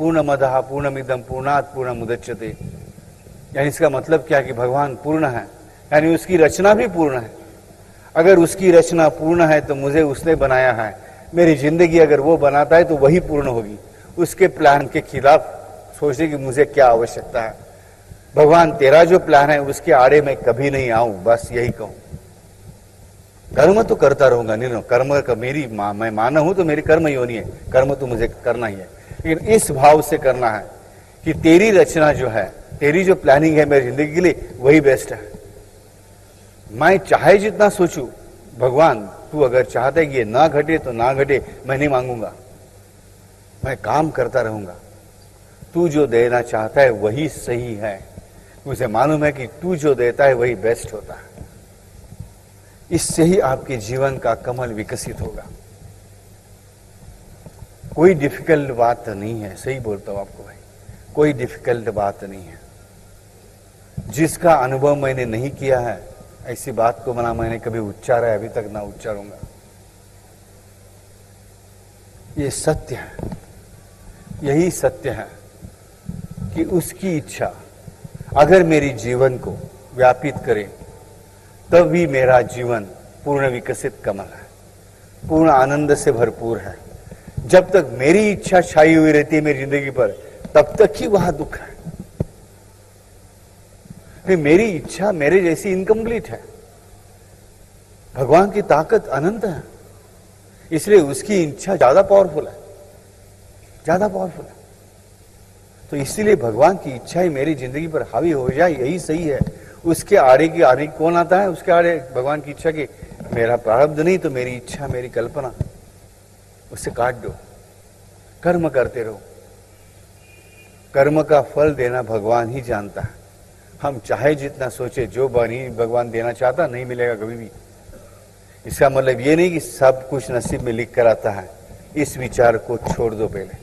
पूर्णमदः पूर्णमिदं पूर्णात् पूर्णमुदच्यते। यानी इसका मतलब क्या कि भगवान पूर्ण है, यानी उसकी रचना भी पूर्ण है। अगर उसकी रचना पूर्ण है तो मुझे उसने बनाया है। मेरी जिंदगी अगर वो बनाता है तो वही पूर्ण होगी। उसके प्लान के खिलाफ सोचने की मुझे क्या आवश्यकता है। भगवान तेरा जो प्लान है उसके आड़े मैं कभी नहीं आऊं, बस यही कहूं। कर्म तो करता रहूंगा, नहीं कर्म का मेरी मैं मानव हूं तो मेरी कर्म योनि है, कर्म तो मुझे करना ही है। लेकिन इस भाव से करना है कि तेरी रचना जो है, तेरी जो प्लानिंग है मेरी जिंदगी के लिए वही बेस्ट है। मैं चाहे जितना सोचूं, भगवान तू अगर चाहता है कि ये ना घटे तो ना घटे, मैं नहीं मांगूंगा, मैं काम करता रहूंगा। तू जो देना चाहता है वही सही है। मुझे मालूम है कि तू जो देता है वही बेस्ट होता है। इससे ही आपके जीवन का कमल विकसित होगा। कोई डिफिकल्ट बात नहीं है, सही बोलता हूं आपको भाई, कोई डिफिकल्ट बात नहीं है। जिसका अनुभव मैंने नहीं किया है ऐसी बात को मैंने कभी उच्चारा है, अभी तक ना उच्चारूंगा। ये सत्य है, यही सत्य है कि उसकी इच्छा अगर मेरी जीवन को व्यापित करे तब भी मेरा जीवन पूर्ण विकसित कमल है, पूर्ण आनंद से भरपूर है। जब तक मेरी इच्छा छाई हुई रहती है मेरी जिंदगी पर, तब तक ही वह दुख है। फिर मेरी इच्छा मेरे जैसी इनकम्प्लीट है। भगवान की ताकत अनंत है, इसलिए उसकी इच्छा ज्यादा पावरफुल है, ज्यादा पावरफुल है। तो इसीलिए भगवान की इच्छा ही मेरी जिंदगी पर हावी हो जाए, यही सही है। उसके आड़े की आड़े कौन आता है? उसके आड़े भगवान की इच्छा की मेरा प्रारब्ध नहीं तो मेरी इच्छा, मेरी कल्पना, उससे काट दो, कर्म करते रहो। कर्म का फल देना भगवान ही जानता है। हम चाहे जितना सोचे, जो नहीं भगवान देना चाहता नहीं मिलेगा कभी भी। इसका मतलब ये नहीं कि सब कुछ नसीब में लिख कर आता है। इस विचार को छोड़ दो पहले।